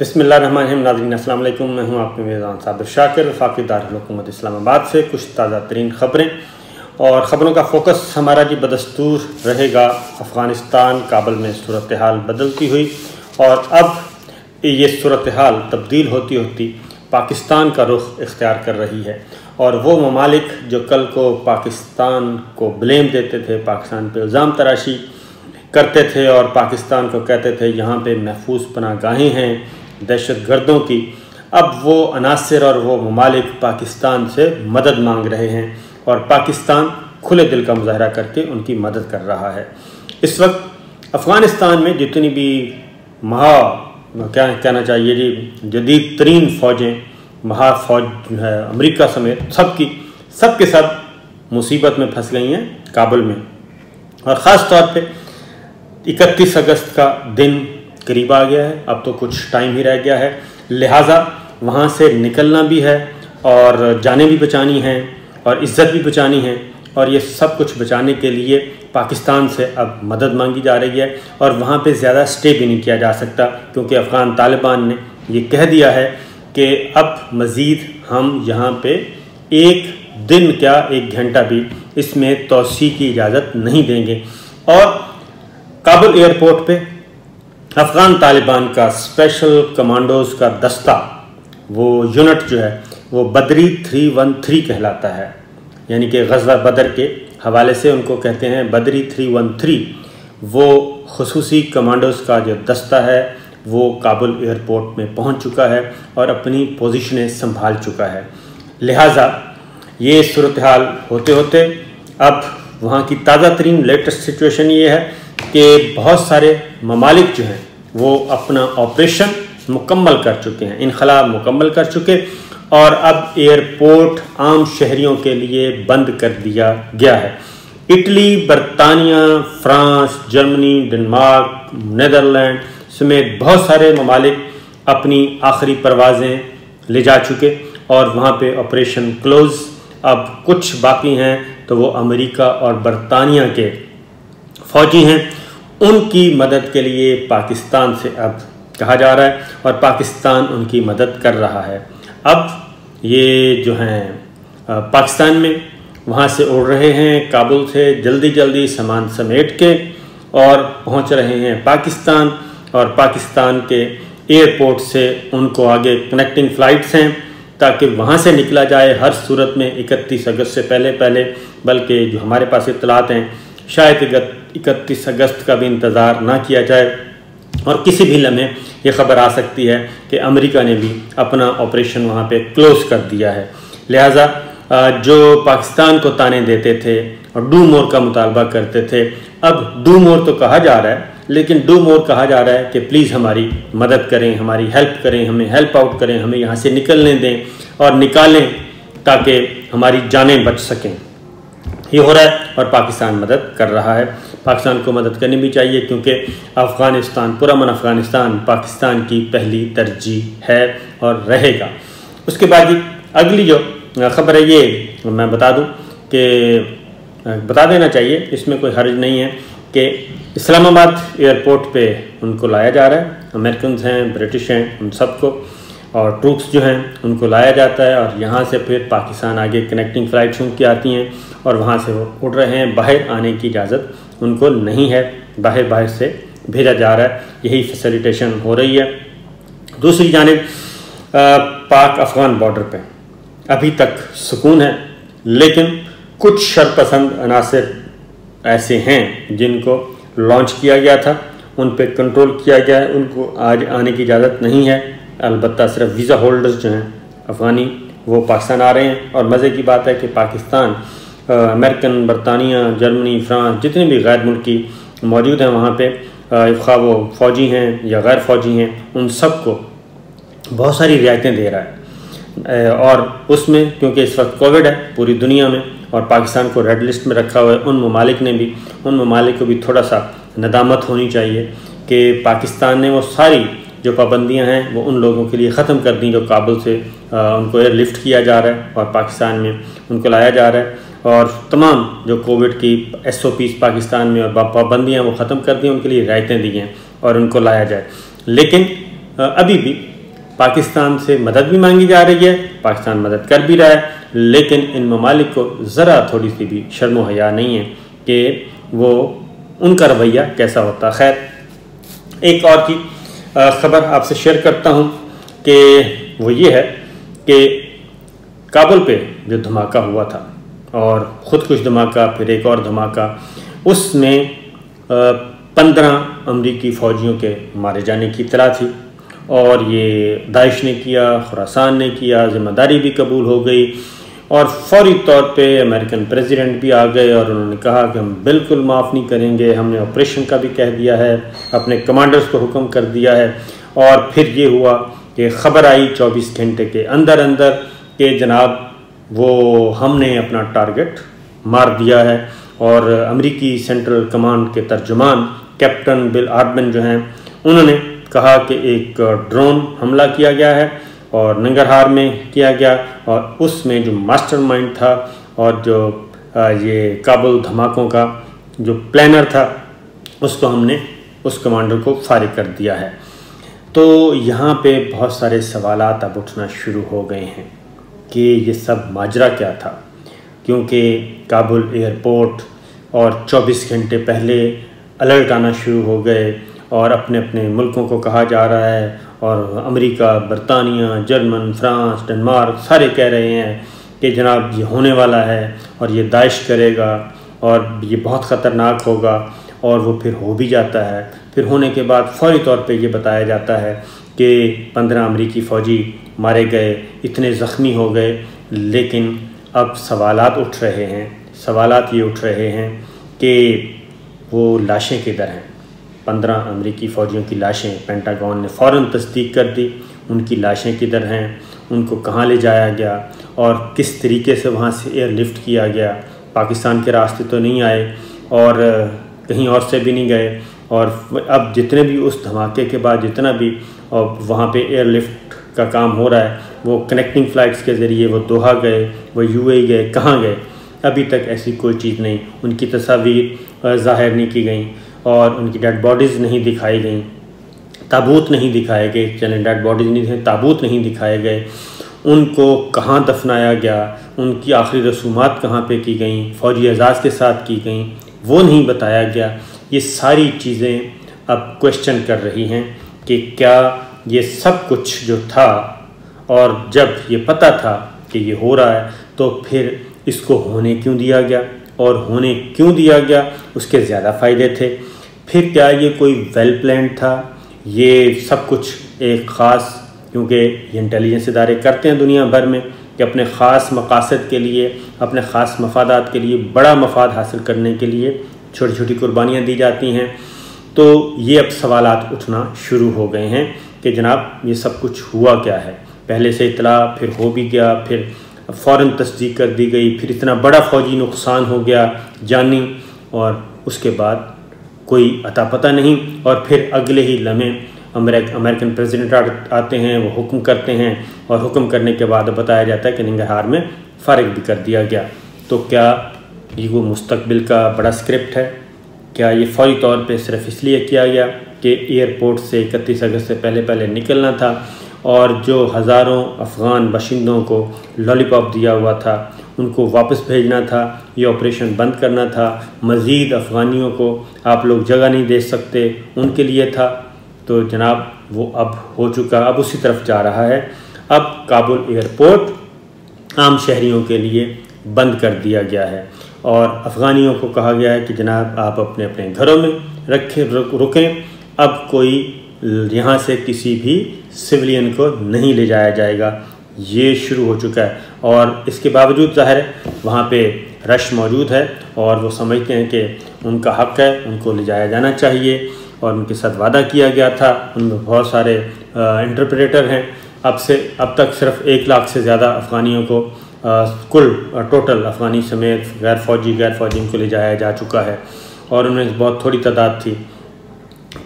بسم اللہ الرحمن الرحیم. ناظرین السلام علیکم. میں ہوں آپ کے میزبان صابر شاکر. وفاقی دارالحکومت اسلام آباد سے کچھ تازہ ترین خبریں اور خبروں کا فوکس ہمارا جی بدستور رہے گا افغانستان کابل میں صورتحال بدلتی ہوئی، اور اب یہ صورتحال تبدیل ہوتی ہوتی پاکستان کا رخ اختیار کر رہی ہے. اور وہ ممالک جو کل کو پاکستان کو بلیم دیتے تھے، پاکستان پہ الزام تراشی کرتے تھے اور پاکستان کو کہتے تھے یہاں پہ محفوظ پناہ گاہیں ہیں دہشت گردوں کی، اب وہ عناصر اور وہ ممالک پاکستان سے مدد مانگ رہے ہیں اور پاکستان کھلے دل کا مظاہرہ کر کے ان کی مدد کر رہا ہے. اس وقت افغانستان میں جتنی بھی کیا کہنا چاہیے جی جدید ترین فوجیں، مہا فوج جو ہے امریکہ سمیت سب کے سب مصیبت میں پھنس گئی ہیں کابل میں. اور خاص طور پہ 31 اگست کا دن قریب آ گیا ہے، اب تو کچھ ٹائم ہی رہ گیا ہے، لہٰذا وہاں سے نکلنا بھی ہے اور جانیں بھی بچانی ہیں اور عزت بھی بچانی ہے، اور یہ سب کچھ بچانے کے لیے پاکستان سے اب مدد مانگی جا رہی ہے. اور وہاں پہ زیادہ سٹے بھی نہیں کیا جا سکتا کیونکہ افغان طالبان نے یہ کہہ دیا ہے کہ اب مزید ہم یہاں پہ ایک دن کیا ایک گھنٹہ بھی اس میں توسیع کی اجازت نہیں دیں گے. اور کابل ایئرپورٹ پہ افغان طالبان کا اسپیشل کمانڈوز کا دستہ، وہ یونٹ جو ہے وہ بدری 313 کہلاتا ہے، یعنی کہ غزوہ بدر کے حوالے سے ان کو کہتے ہیں بدری 313. وہ خصوصی کمانڈوز کا جو دستہ ہے وہ کابل ایئرپورٹ میں پہنچ چکا ہے اور اپنی پوزیشنیں سنبھال چکا ہے. لہٰذا یہ صورتحال ہوتے ہوتے اب وہاں کی تازہ ترین لیٹسٹ سچویشن یہ ہے کہ بہت سارے ممالک جو ہیں وہ اپنا آپریشن مکمل کر چکے ہیں، انخلا مکمل کر چکے، اور اب ایئرپورٹ عام شہریوں کے لیے بند کر دیا گیا ہے. اٹلی، برطانیہ، فرانس، جرمنی، ڈنمارک، نیدرلینڈ سمیت بہت سارے ممالک اپنی آخری پروازیں لے جا چکے اور وہاں پہ آپریشن کلوز. اب کچھ باقی ہیں تو وہ امریکہ اور برطانیہ کے فوجی ہیں، ان کی مدد کے لیے پاکستان سے اب کہا جا رہا ہے اور پاکستان ان کی مدد کر رہا ہے. اب یہ جو ہیں پاکستان میں وہاں سے اڑ رہے ہیں کابل سے جلدی سامان سمیٹ کے اور پہنچ رہے ہیں پاکستان، اور پاکستان کے ایئرپورٹ سے ان کو آگے کنیکٹنگ فلائٹس ہیں تاکہ وہاں سے نکلا جائے ہر صورت میں 31 اگست سے پہلے، بلکہ جو ہمارے پاس اطلاعات ہیں شاید 31 اگست کا بھی انتظار نہ کیا جائے، اور کسی بھی لمحے یہ خبر آ سکتی ہے کہ امریکہ نے بھی اپنا آپریشن وہاں پہ کلوز کر دیا ہے. لہٰذا جو پاکستان کو تانے دیتے تھے اور ڈو مور کا مطالبہ کرتے تھے، اب ڈو مور تو کہا جا رہا ہے لیکن ڈو مور کہا جا رہا ہے کہ پلیز ہماری مدد کریں، ہماری ہیلپ کریں، ہمیں ہیلپ آؤٹ کریں، ہمیں یہاں سے نکلنے دیں اور نکالیں تاکہ ہماری جانیں بچ سکیں. یہ ہو رہا ہے اور پاکستان مدد کر رہا ہے. پاکستان کو مدد کرنی بھی چاہیے کیونکہ افغانستان، پرامن افغانستان پاکستان کی پہلی ترجیح ہے اور رہے گا. اس کے بعد اگلی جو خبر ہے یہ میں بتا دوں کہ بتا دینا چاہیے، اس میں کوئی حرج نہیں ہے کہ اسلام آباد ایئرپورٹ پہ ان کو لایا جا رہا ہے. امریکنز ہیں، برٹش ہیں، ان سب کو اور ٹروپس جو ہیں ان کو لایا جاتا ہے، اور یہاں سے پھر پاکستان آگے کنیکٹنگ فلائٹس کی آتی ہیں اور وہاں سے وہ اڑ رہے ہیں. باہر آنے کی اجازت ان کو نہیں ہے، باہر سے بھیجا جا رہا ہے، یہی فیسیلیٹیشن ہو رہی ہے. دوسری جانب پاک افغان بارڈر پہ ابھی تک سکون ہے، لیکن کچھ شرپسند عناصر ایسے ہیں جن کو لانچ کیا گیا تھا، ان پہ کنٹرول کیا گیا ہے، ان کو آج آنے کی اجازت نہیں ہے. البتہ صرف ویزا ہولڈرز جو ہیں افغانی وہ پاکستان آ رہے ہیں. اور مزے کی بات ہے کہ پاکستان، امریکن، برطانیہ، جرمنی، فرانس جتنے بھی غیر ملکی موجود ہیں وہاں پہ، خواہ وہ فوجی ہیں یا غیر فوجی ہیں، ان سب کو بہت ساری رعایتیں دے رہا ہے. اور اس میں کیونکہ اس وقت کووڈ ہے پوری دنیا میں اور پاکستان کو ریڈ لسٹ میں رکھا ہوا ہے، ان ممالک کو بھی تھوڑا سا ندامت ہونی چاہیے کہ پاکستان نے وہ ساری جو پابندیاں ہیں وہ ان لوگوں کے لیے ختم کر دیں جو کابل سے ان کو ایئر لفٹ کیا جا رہا ہے اور پاکستان میں ان کو لایا جا رہا ہے، اور تمام جو کووڈ کی SOPs پاکستان میں اور پابندیاں وہ ختم کر دیں، ان کے لیے رعایتیں دی ہیں اور ان کو لایا جائے. لیکن ابھی بھی پاکستان سے مدد بھی مانگی جا رہی ہے، پاکستان مدد کر بھی رہا ہے، لیکن ان ممالک کو ذرا تھوڑی سی بھی شرم و حیا نہیں ہے کہ وہ ان کا رویہ کیسا ہوتا۔ خیر، ایک اور کی خبر آپ سے شیئر کرتا ہوں کہ وہ یہ ہے کہ کابل پہ جو دھماکہ ہوا تھا اور خودکش دھماکہ، پھر ایک اور دھماکہ، اس میں 15 امریکی فوجیوں کے مارے جانے کی اطلاع تھی، اور یہ داعش نے کیا، خراسان نے کیا، ذمہ داری بھی قبول ہو گئی، اور فوری طور پہ امریکن پریزیڈنٹ بھی آ گئے اور انہوں نے کہا کہ ہم بالکل معاف نہیں کریں گے، ہم نے آپریشن کا بھی کہہ دیا ہے، اپنے کمانڈرز کو حکم کر دیا ہے۔ اور پھر یہ ہوا کہ خبر آئی 24 گھنٹے کے اندر اندر کہ جناب وہ ہم نے اپنا ٹارگٹ مار دیا ہے، اور امریکی سینٹرل کمانڈ کے ترجمان کیپٹن بل آربن جو ہیں، انہوں نے کہا کہ ایک ڈرون حملہ کیا گیا ہے اور ننگرہار میں کیا گیا، اور اس میں جو ماسٹر مائنڈ تھا اور جو یہ کابل دھماکوں کا جو پلانر تھا، اس کو ہم نے اس کمانڈر کو فارغ کر دیا ہے۔ تو یہاں پہ بہت سارے سوالات اب اٹھنا شروع ہو گئے ہیں کہ یہ سب ماجرا کیا تھا، کیونکہ کابل ایئرپورٹ اور 24 گھنٹے پہلے الرٹ آنا شروع ہو گئے اور اپنے اپنے ملکوں کو کہا جا رہا ہے، اور امریکہ، برطانیہ، جرمن، فرانس، ڈنمارک سارے کہہ رہے ہیں کہ جناب یہ ہونے والا ہے اور یہ داعش کرے گا اور یہ بہت خطرناک ہوگا، اور وہ پھر ہو بھی جاتا ہے۔ پھر ہونے کے بعد فوری طور پہ یہ بتایا جاتا ہے کہ 15 امریکی فوجی مارے گئے، اتنے زخمی ہو گئے، لیکن اب سوالات اٹھ رہے ہیں۔ سوالات یہ اٹھ رہے ہیں کہ وہ لاشیں کدھر ہیں؟ 15 امریکی فوجیوں کی لاشیں پینٹاگون نے فوراً تصدیق کر دی، ان کی لاشیں کدھر ہیں، ان کو کہاں لے جایا گیا اور کس طریقے سے وہاں سے ایئر لفٹ کیا گیا۔ پاکستان کے راستے تو نہیں آئے اور کہیں اور سے بھی نہیں گئے، اور اب جتنے بھی اس دھماکے کے بعد جتنا بھی وہاں پہ ایئر لفٹ کا کام ہو رہا ہے، وہ کنیکٹنگ فلائٹس کے ذریعے وہ دوحہ گئے، وہ UAE گئے، کہاں گئے؟ ابھی تک ایسی کوئی چیز نہیں، ان کی تصاویر ظاہر نہیں کی گئیں اور ان کی ڈیڈ باڈیز نہیں دکھائی گئیں، تابوت نہیں دکھائے گئے، چلیں ڈیڈ باڈیز نہیں تھے، تابوت نہیں دکھائے گئے، ان کو کہاں دفنایا گیا، ان کی آخری رسومات کہاں پہ کی گئیں، فوجی اعزاز کے ساتھ کی گئیں، وہ نہیں بتایا گیا۔ یہ ساری چیزیں اب کویشچن کر رہی ہیں کہ کیا یہ سب کچھ جو تھا، اور جب یہ پتہ تھا کہ یہ ہو رہا ہے، تو پھر اس کو ہونے کیوں دیا گیا، اور ہونے کیوں دیا گیا اس کے زیادہ فائدے تھے؟ پھر کیا یہ کوئی ویل پلانڈ تھا؟ یہ سب کچھ ایک خاص، کیونکہ یہ انٹیلیجنس ادارے کرتے ہیں دنیا بھر میں کہ اپنے خاص مقاصد کے لیے، اپنے خاص مفادات کے لیے، بڑا مفاد حاصل کرنے کے لیے چھوٹی چھوٹی قربانیاں دی جاتی ہیں۔ تو یہ اب سوالات اٹھنا شروع ہو گئے ہیں کہ جناب یہ سب کچھ ہوا کیا ہے؟ پہلے سے اطلاع، پھر ہو بھی گیا، پھر فوراً تصدیق کر دی گئی، پھر اتنا بڑا فوجی نقصان ہو گیا جانی، اور اس کے بعد کوئی عطا پتہ نہیں، اور پھر اگلے ہی لمحے امریکن پریزیڈنٹ آتے ہیں، وہ حکم کرتے ہیں، اور حکم کرنے کے بعد بتایا جاتا ہے کہ ننگرہار میں فارغ بھی کر دیا گیا۔ تو کیا یہ وہ مستقبل کا بڑا سکرپٹ ہے؟ کیا یہ فوری طور پہ صرف اس لیے کیا گیا کہ ایئرپورٹ سے 31 اگست سے پہلے نکلنا تھا، اور جو ہزاروں افغان باشندوں کو لالی پاپ دیا ہوا تھا ان کو واپس بھیجنا تھا، یہ آپریشن بند کرنا تھا، مزید افغانیوں کو آپ لوگ جگہ نہیں دے سکتے، ان کے لیے تھا؟ تو جناب وہ اب ہو چکا، اب اسی طرف جا رہا ہے۔ اب کابل ایئرپورٹ عام شہریوں کے لیے بند کر دیا گیا ہے، اور افغانیوں کو کہا گیا ہے کہ جناب آپ اپنے اپنے گھروں میں رکیں، اب کوئی یہاں سے کسی بھی سویلین کو نہیں لے جایا جائے گا۔ یہ شروع ہو چکا ہے، اور اس کے باوجود ظاہر ہے وہاں پہ رش موجود ہے، اور وہ سمجھتے ہیں کہ ان کا حق ہے، ان کو لے جایا جانا چاہیے، اور ان کے ساتھ وعدہ کیا گیا تھا۔ ان میں بہت سارے انٹرپریٹر ہیں، اب تک صرف 1 لاکھ سے زیادہ افغانیوں کو کل ٹوٹل افغانی سمیت غیر فوجی ان کو لے جایا جا چکا ہے، اور ان میں بہت تھوڑی تعداد تھی۔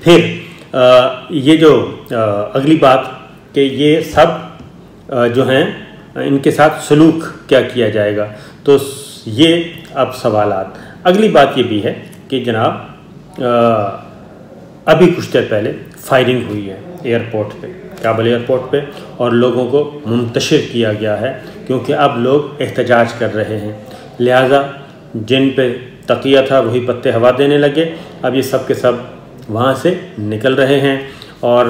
پھر یہ جو اگلی بات کہ یہ سب جو ہیں ان کے ساتھ سلوک کیا کیا جائے گا، تو یہ اب سوالات۔ اگلی بات یہ بھی ہے کہ جناب ابھی کچھ دیر پہلے فائرنگ ہوئی ہے ایئرپورٹ پہ کابل ایئرپورٹ پہ اور لوگوں کو منتشر کیا گیا ہے، کیونکہ اب لوگ احتجاج کر رہے ہیں، لہٰذا جن پہ تقیہ تھا وہی پتے ہوا دینے لگے۔ اب یہ سب کے سب وہاں سے نکل رہے ہیں اور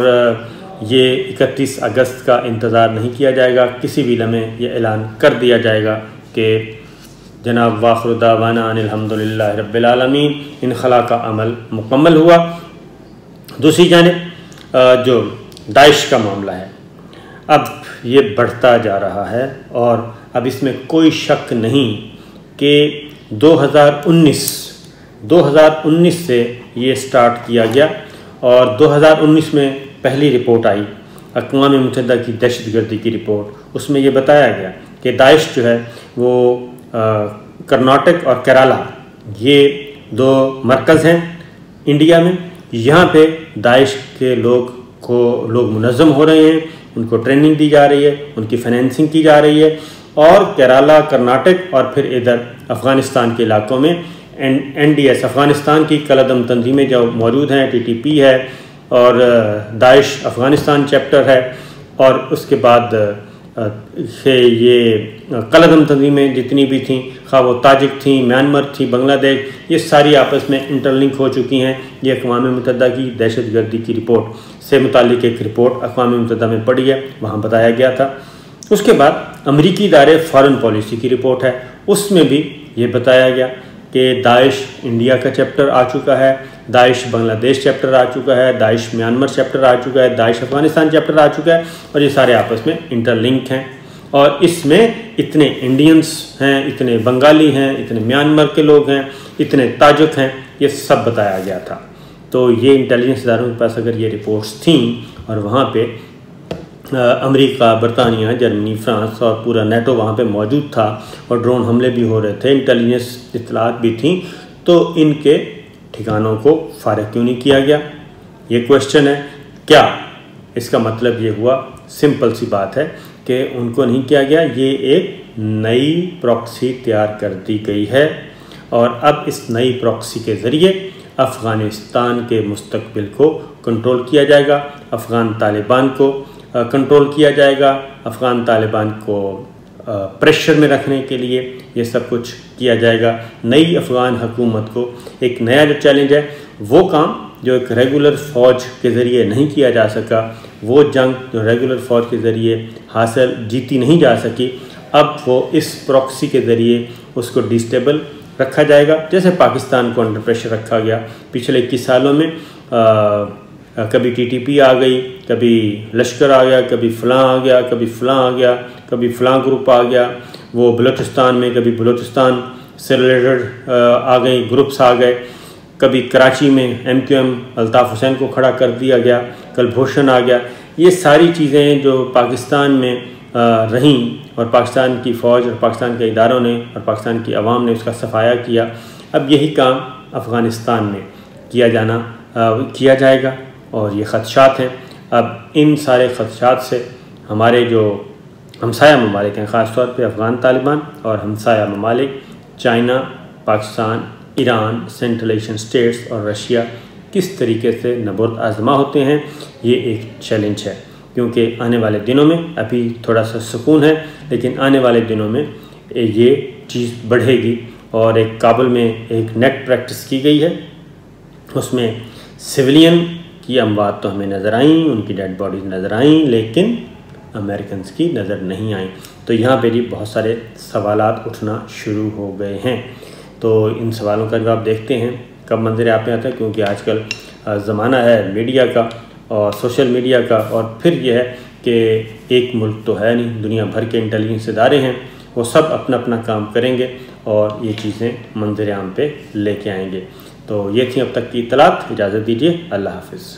یہ 31 اگست کا انتظار نہیں کیا جائے گا، کسی بھی لمحے یہ اعلان کر دیا جائے گا کہ جناب وآخر دعوانا ان الحمدللہ رب العالمین، انخلا کا عمل مکمل ہوا۔ دوسری جانب جو داعش کا معاملہ ہے، اب یہ بڑھتا جا رہا ہے اور اب اس میں کوئی شک نہیں کہ 2019 سے یہ سٹارٹ کیا گیا اور 2019 میں پہلی رپورٹ آئی اقوام متحدہ کی دہشت گردی کی رپورٹ، اس میں یہ بتایا گیا کہ داعش جو ہے وہ کرناٹک اور کیرالا یہ 2 مرکز ہیں انڈیا میں، یہاں پہ داعش کے لوگ منظم ہو رہے ہیں، ان کو ٹریننگ دی جا رہی ہے، ان کی فائنینسنگ کی جا رہی ہے، اور کیرالا، کرناٹک اور پھر ادھر افغانستان کے علاقوں میں NDS افغانستان کی کالعدم تنظیمیں جو موجود ہیں، TTP ہے اور داعش افغانستان چیپٹر ہے، اور اس کے بعد یہ کالعدم تنظیمیں جتنی بھی تھیں، خواہ وہ تاجک تھیں، میانمار تھی، بنگلہ دیش، یہ ساری آپس میں انٹرلنک ہو چکی ہیں۔ یہ اقوام متحدہ کی دہشت گردی کی رپورٹ سے متعلق ایک رپورٹ اقوام متحدہ میں پڑھی ہے، وہاں بتایا گیا تھا۔ اس کے بعد امریکی ادارے فارن پالیسی کی رپورٹ ہے، اس میں بھی یہ بتایا گیا کہ داعش انڈیا کا چیپٹر آ چکا ہے، داعش بنگلہ دیش چیپٹر آ چکا ہے، داعش میانمار چیپٹر آ چکا ہے، داعش افغانستان چیپٹر آ چکا ہے، اور یہ سارے آپس میں انٹرلنک ہیں، اور اس میں اتنے انڈینز ہیں، اتنے بنگالی ہیں، اتنے میانمار کے لوگ ہیں، اتنے تاجک ہیں، یہ سب بتایا گیا تھا۔ تو یہ انٹیلیجنس اداروں کے پاس اگر یہ رپورٹس تھیں اور وہاں پہ امریکہ، برطانیہ، جرمنی، فرانس اور پورا نیٹو وہاں پہ موجود تھا اور ڈرون حملے بھی ہو رہے تھے، انٹیلیجنس اطلاعات بھی تھیں، تو ان کے ٹھکانوں کو فارغ کیوں نہیں کیا گیا؟ یہ کوشچن ہے۔ کیا اس کا مطلب یہ ہوا؟ سمپل سی بات ہے کہ ان کو نہیں کیا گیا، یہ ایک نئی پراکسی تیار کر دی گئی ہے اور اب اس نئی پراکسی کے ذریعے افغانستان کے مستقبل کو کنٹرول کیا جائے گا، افغان طالبان کو کنٹرول کیا جائے گا، افغان طالبان کو پریشر میں رکھنے کے لیے یہ سب کچھ کیا جائے گا۔ نئی افغان حکومت کو ایک نیا جو چیلنج ہے، وہ کام جو ایک ریگولر فوج کے ذریعے نہیں کیا جا سکا، وہ جنگ جو ریگولر فوج کے ذریعے جیتی نہیں جا سکی، اب وہ اس پراکسی کے ذریعے اس کو ڈیسٹیبل رکھا جائے گا، جیسے پاکستان کو انڈر پریشر رکھا گیا پچھلے 21 سالوں میں۔ کبھی TTP آ گئی، کبھی لشکر آ گیا، کبھی فلاں آ گیا، کبھی فلاں آ گیا، کبھی فلاں گروپ آ گیا، وہ بلوچستان میں کبھی بلوچستان سے ریلیٹڈ آ گئی، گروپس آ گئے، کبھی کراچی میں MQM الطاف حسین کو کھڑا کر دیا گیا، کلبھوشن آ گیا۔ یہ ساری چیزیں جو پاکستان میں رہیں اور پاکستان کی فوج اور پاکستان کے اداروں نے اور پاکستان کی عوام نے اس کا صفایا کیا، اب یہی کام افغانستان میں کیا جائے گا، اور یہ خدشات ہیں۔ اب ان سارے خدشات سے ہمارے جو ہمسایہ ممالک ہیں، خاص طور پہ افغان طالبان اور ہمسایہ ممالک China, Pakistan, Iran, central Asian states اور رشیا کس طریقے سے نبرد آزما ہوتے ہیں، یہ ایک چیلنج ہے، کیونکہ آنے والے دنوں میں ابھی تھوڑا سا سکون ہے، لیکن آنے والے دنوں میں یہ چیز بڑھے گی، اور ایک کابل میں ایک نیٹ پریکٹس کی گئی ہے، اس میں سویلین کی اموات تو ہمیں نظر آئیں، ان کی ڈیڈ باڈیز نظر آئیں، لیکن امریکنز کی نظر نہیں آئیں۔ تو یہاں پہ بھی بہت سارے سوالات اٹھنا شروع ہو گئے ہیں، تو ان سوالوں کا جواب دیکھتے ہیں کب منظر آپ میں آتا ہے، کیونکہ آج کل زمانہ ہے میڈیا کا اور سوشل میڈیا کا، اور پھر یہ ہے کہ ایک ملک تو ہے نہیں، دنیا بھر کے انٹیلیجنس ادارے ہیں، وہ سب اپنا اپنا کام کریں گے اور یہ چیزیں منظر عام پہ لے کے آئیں گے۔ تو یہ تھی اب تک کی اطلاعات، اجازت دیجیے، اللہ حافظ۔